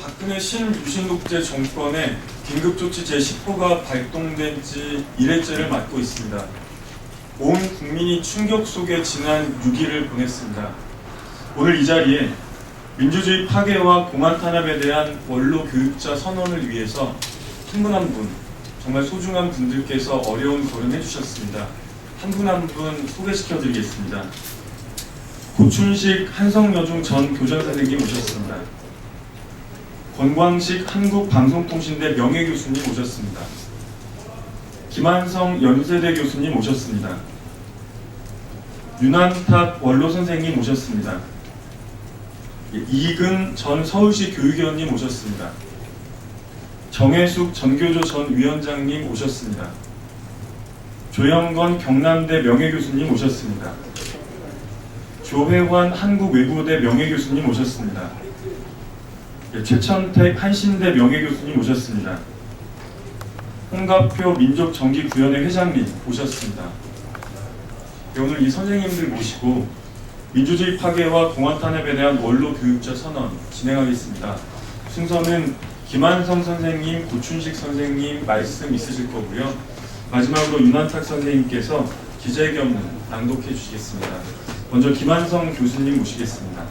박근혜 신유신독재 정권의 긴급조치 제10호가 발동된 지 1회째를 맞고 있습니다. 온 국민이 충격 속에 지난 6일을 보냈습니다. 오늘 이 자리에 민주주의 파괴와 공안 탄압에 대한 원로 교육자 선언을 위해서 한 분 한 분, 정말 소중한 분들께서 어려운 걸음 해주셨습니다. 한 분 한 분 소개시켜드리겠습니다. 고춘식 한성여중 전 교장선생님 오셨습니다. 권광식 한국방송통신대 명예교수님 오셨습니다. 김한성 연세대 교수님 오셨습니다. 윤한탁 원로선생님 오셨습니다. 이근 전 서울시 교육위원님 오셨습니다. 정혜숙 전교조 전 위원장님 오셨습니다. 조영건 경남대 명예교수님 오셨습니다. 조회환 한국외국어대 명예교수님 오셨습니다. 최천택 한신대 명예교수님 오셨습니다. 홍갑표 민족정기구연회 회장님 오셨습니다. 오늘 이 선생님들 모시고 민주주의 파괴와 공안 탄압에 대한 원로 교육자 선언 진행하겠습니다. 순서는 김한성 선생님, 고춘식 선생님 말씀 있으실 거고요. 마지막으로 윤한탁 선생님께서 기자회견 낭독해 주시겠습니다. 먼저 김한성 교수님 모시겠습니다.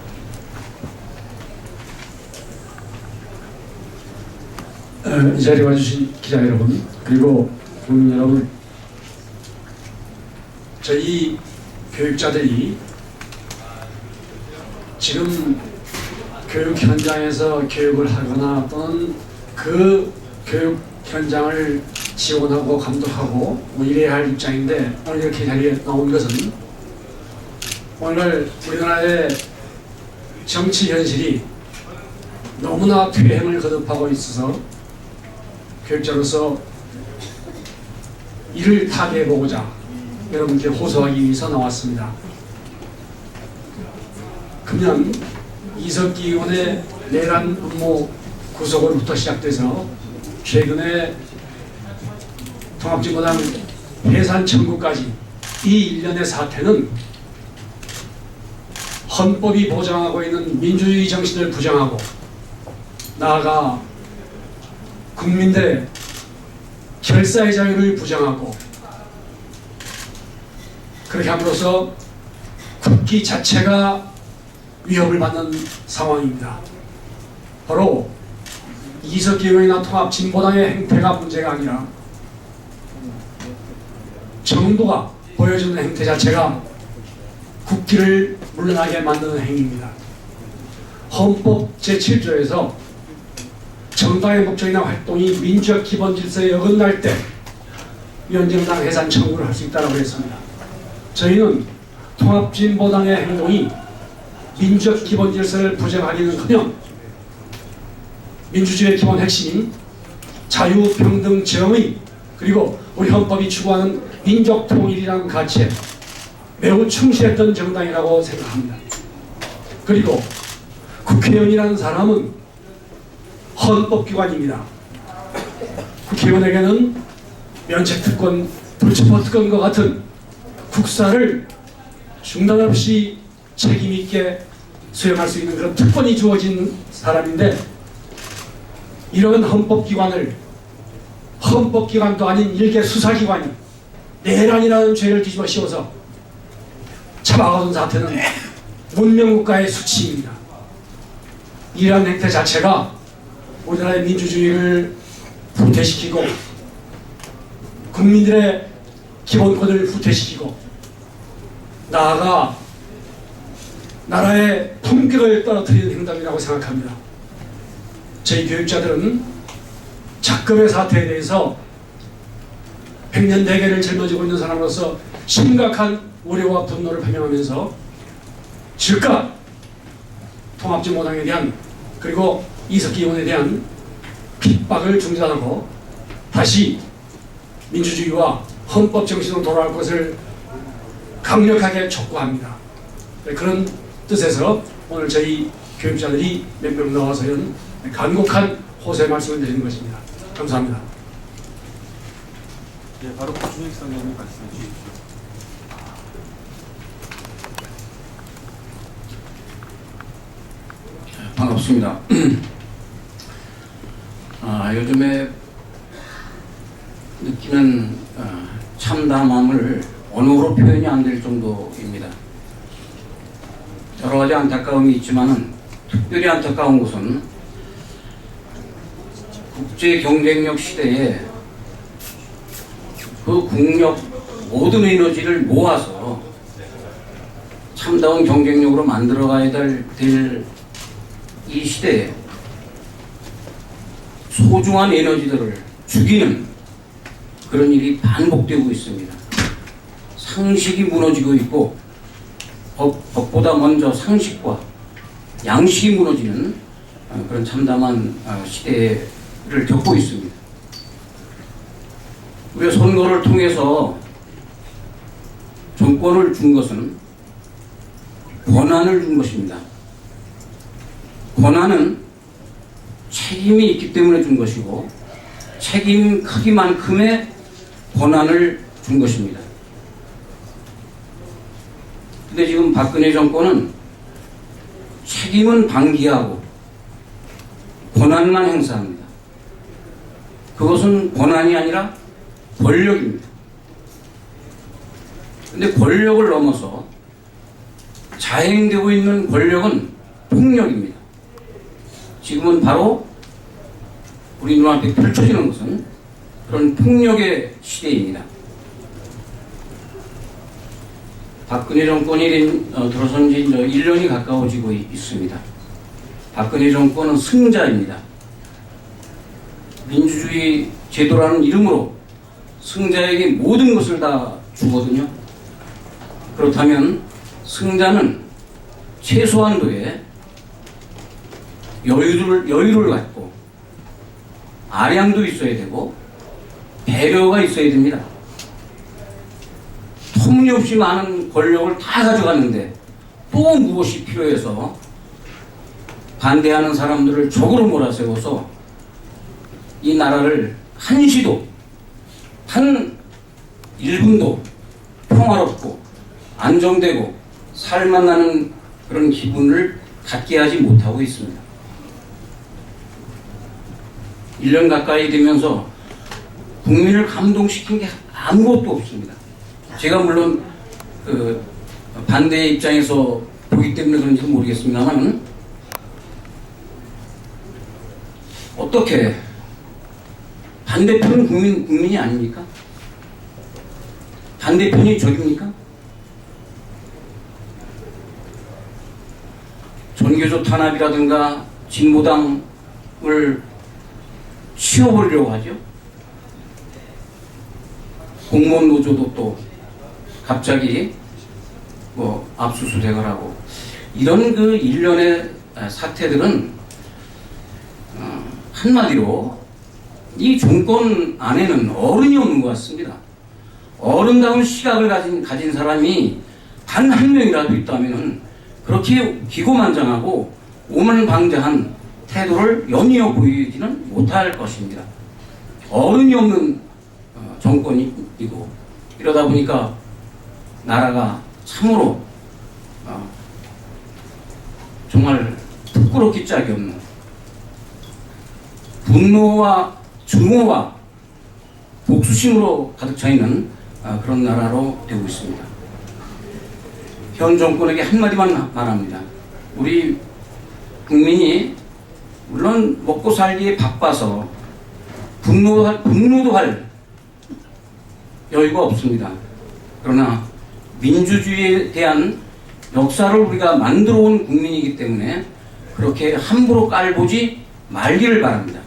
이 자리에 와주신 기자 여러분, 그리고 국민 여러분, 저희 교육자들이 지금 교육 현장에서 교육을 하거나 또는 그 교육 현장을 지원하고 감독하고 이래야 할 입장인데, 오늘 이렇게 자리에 나온 것은 오늘 우리나라의 정치 현실이 너무나 퇴행을 거듭하고 있어서 교육자로서 이를 타개해보고자 여러분께 호소하기 위해서 나왔습니다. 금년 이석기 의원의 내란 음모 구속으로부터 시작돼서 최근에 통합진보당 해산 청구까지 이 일련의 사태는 헌법이 보장하고 있는 민주주의 정신을 부정하고 나아가 국민들의 결사의 자유를 부정하고 그렇게 함으로써 국기 자체가 위협을 받는 상황입니다. 바로 이석기 의원이나 통합진보당의 행태가 문제가 아니라 정부가 보여주는 행태 자체가 국기를 물러나게 만드는 행위입니다. 헌법 제7조에서 정당의 목적이나 활동이 민주적 기본 질서에 어긋날 때 위원장당 해산 청구를 할 수 있다고 했습니다. 저희는 통합진보당의 행동이 민주적 기본 질서를 부정하기는커녕 민주주의의 기본 핵심인 자유, 평등, 정의, 그리고 우리 헌법이 추구하는 민족 통일이라는 가치에 매우 충실했던 정당이라고 생각합니다. 그리고 국회의원이라는 사람은 헌법기관입니다. 국회의원에게는 면책특권, 불체포특권과 같은 국사를 중단 없이 책임있게 수행할 수 있는 그런 특권이 주어진 사람인데, 이런 헌법기관을 헌법기관도 아닌 일개 수사기관이 내란이라는 죄를 뒤집어 씌워서 잡아가던 사태는 문명국가의 수치입니다. 이러한 행태 자체가 우리나라의 민주주의를 후퇴시키고 국민들의 기본권을 후퇴시키고 나아가 나라의 품격을 떨어뜨리는 행동이라고 생각합니다. 저희 교육자들은 작금의 사태에 대해서 백년대계를 짊어지고 있는 사람으로서 심각한 우려와 분노를 표명하면서 즉각 통합진보당에 대한 그리고 이석기 의원에 대한 핍박을 중단하고 다시 민주주의와 헌법 정신으로 돌아갈 것을 강력하게 촉구합니다. 그런 뜻에서 오늘 저희 교육자들이 몇 명 나와서 이런 간곡한 호소의 말씀을 드리는 것입니다. 감사합니다. 네, 바로 고춘식 선생님 말씀해 주십시오. 반갑습니다. 요즘에 느끼는 참담함을 언어로 표현이 안 될 정도입니다. 여러 가지 안타까움이 있지만은 특별히 안타까운 것은 국제 경쟁력 시대에 그 국력 모든 에너지를 모아서 참다운 경쟁력으로 만들어가야 될 이 시대에 소중한 에너지들을 죽이는 그런 일이 반복되고 있습니다. 상식이 무너지고 있고 법보다 먼저 상식과 양식이 무너지는 그런 참담한 시대를 겪고 있습니다. 우리가 선거를 통해서 정권을 준 것은 권한을 준 것입니다. 권한은 책임이 있기 때문에 준 것이고 책임 크기만큼의 권한을 준 것입니다. 근데 지금 박근혜 정권은 책임은 방기하고 권한만 행사합니다. 그것은 권한이 아니라 권력입니다. 근데 권력을 넘어서 자행되고 있는 권력은 폭력입니다. 지금은 바로 우리 눈앞에 펼쳐지는 것은 그런 폭력의 시대입니다. 박근혜 정권이 들어선 지 1년이 가까워지고 있습니다. 박근혜 정권은 승자입니다. 민주주의 제도라는 이름으로 승자에게 모든 것을 다 주거든요. 그렇다면 승자는 최소한도의 여유를 갖고 아량도 있어야 되고 배려가 있어야 됩니다. 터무니없이 많은 권력을 다 가져갔는데 또 무엇이 필요해서 반대하는 사람들을 적으로 몰아세워서 이 나라를 한시도 한 1분도 평화롭고 안정되고 살만나는 그런 기분을 갖게 하지 못하고 있습니다. 1년 가까이 되면서 국민을 감동시킨 게 아무것도 없습니다. 제가 물론 그 반대의 입장에서 보기 때문에 그런지도 모르겠습니다만 어떻게 반대편은 국민이 아닙니까? 반대편이 적입니까? 전교조 탄압이라든가 진보당을 치워버리려고 하죠. 공무원 노조도 또 갑자기 압수수색을 하고 이런 그 일련의 사태들은 한마디로 이 정권 안에는 어른이 없는 것 같습니다. 어른다운 시각을 가진 사람이 단 한 명이라도 있다면 그렇게 기고만장하고 오만방자한 태도를 연이어 보이지는 못할 것입니다. 어른이 없는 정권이고 이러다 보니까 나라가 참으로 정말 부끄럽기 짝이 없는 분노와 증오와 복수심으로 가득 차 있는 그런 나라로 되고 있습니다. 현 정권에게 한마디만 말합니다. 우리 국민이 물론 먹고 살기에 바빠서 분노도 할 여유가 없습니다. 그러나 민주주의에 대한 역사를 우리가 만들어 온 국민이기 때문에 그렇게 함부로 깔보지 말기를 바랍니다.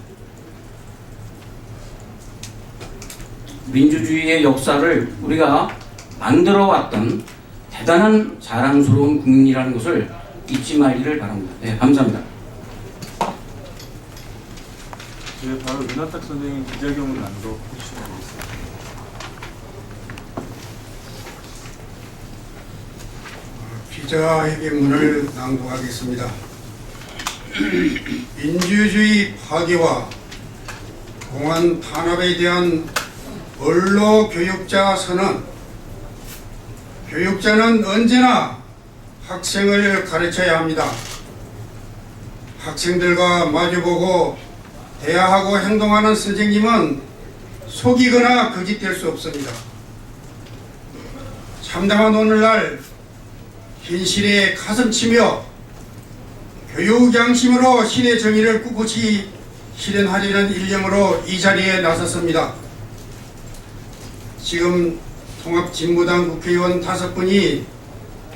민주주의의 역사를 우리가 만들어 왔던 대단한 자랑스러운 국민이라는 것을 잊지 말기를 바랍니다. 네, 감사합니다. 네, 바로 윤하탁 선생님 기자경을 낭독해 주시면 되겠습니다. 기자회견문을 낭독하겠습니다. 민주주의 파괴와 공안 탄압에 대한 언로 교육자 선언. 교육자는 언제나 학생을 가르쳐야 합니다. 학생들과 마주보고 대하하고 행동하는 선생님은 속이거나 거짓될 수 없습니다. 참담한 오늘날 현실에 가슴치며 교육 양심으로 시대 정의를 꿋꿋이 실현하려는 일념으로 이 자리에 나섰습니다. 지금 통합진보당 국회의원 5분이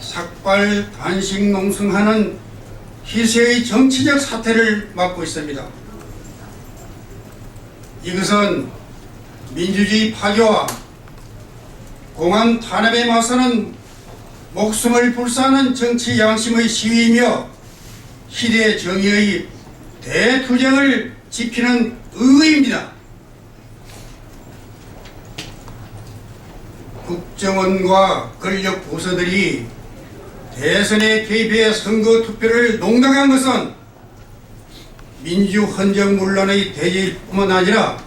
삭발 단식 농성하는 희세의 정치적 사태를 맡고 있습니다. 이것은 민주주의 파괴와 공안 탄압에 맞서는 목숨을 불사하는 정치 양심의 시위이며 시대 정의의 대투쟁을 지피는 의의입니다. 국정원과 권력 부서들이 대선에 개입해 선거 투표를 농락한 것은 민주헌정문란의 대제일 뿐만 아니라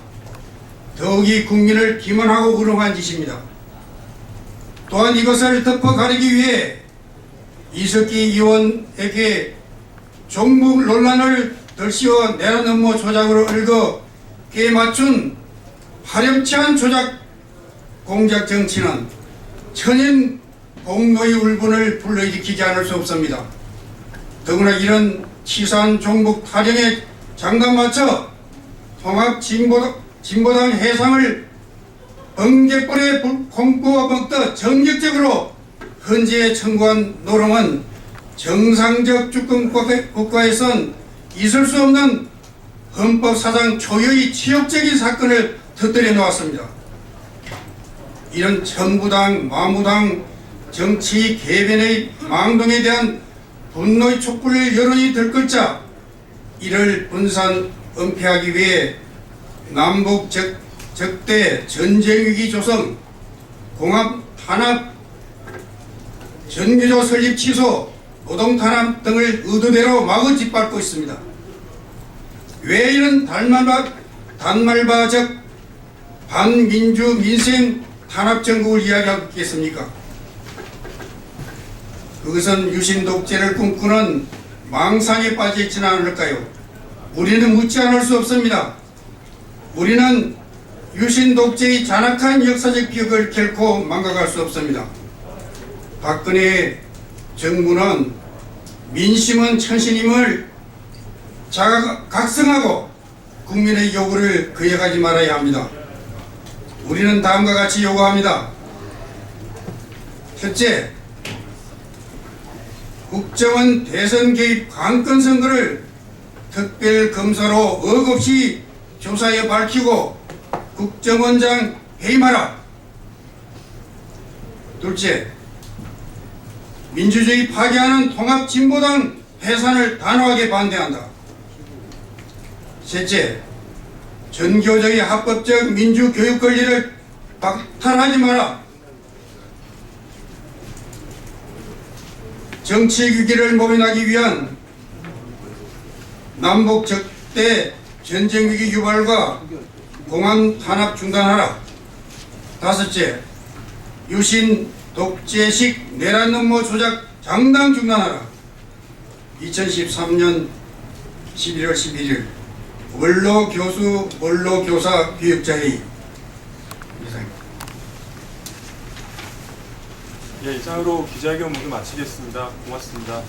더욱이 국민을 기만하고 우롱한 짓입니다. 또한 이것을 덮어 가리기 위해 이석기 의원에게 종북 논란을 덜씌워 내란 음모 조작으로 얽어 꽤 맞춘 파렴치한 조작 공작 정치는 천연 공노의 울분을 불러일으키지 않을 수 없습니다. 더구나 이런 치사한 종북 타령에 장단 맞춰 통합진보당 해상을 번개불에 콩쿠어 먹듯 전격적으로 헌재에 청구한 노름은 정상적 주권 국가에선 있을 수 없는 헌법사상 초유의 치욕적인 사건을 터뜨려 놓았습니다. 이런 천부당, 마무당 정치 개변의 망동에 대한 분노의 촛불을 여론이 들끓자 이를 분산 은폐하기 위해 남북 적대 전쟁위기 조성, 공합 탄압, 전교조 설립 취소, 노동 탄압 등을 의도대로 마구 짓밟고 있습니다. 왜 이런 단말바적 반민주 민생 탄압 정국을 이야기하고 있겠습니까? 그것은 유신 독재를 꿈꾸는 망상에 빠져 있지는 않을까요? 우리는 묻지 않을 수 없습니다. 우리는 유신 독재의 잔악한 역사적 기억을 결코 망각할 수 없습니다. 박근혜 정부는 민심은 천신임을 각성하고 국민의 요구를 거역하지 말아야 합니다. 우리는 다음과 같이 요구합니다. 첫째, 국정원 대선 개입 관건 선거를 특별검사로 억없이 조사해 밝히고 국정원장 해임하라. 둘째, 민주주의 파괴하는 통합진보당 해산을 단호하게 반대한다. 셋째, 전교조의 합법적 민주교육 권리를 박탈하지 마라. 정치 위기를 모면하기 위한 남북 적대 전쟁 위기 유발과 공안 탄압 중단하라. 다섯째, 유신 독재식 내란 음모 조작 장당 중단하라. 2013년 11월 11일 원로 교수, 원로 교사 교육자회의. 이상입니다. 예, 이상으로 기자회견 모두 마치겠습니다. 고맙습니다.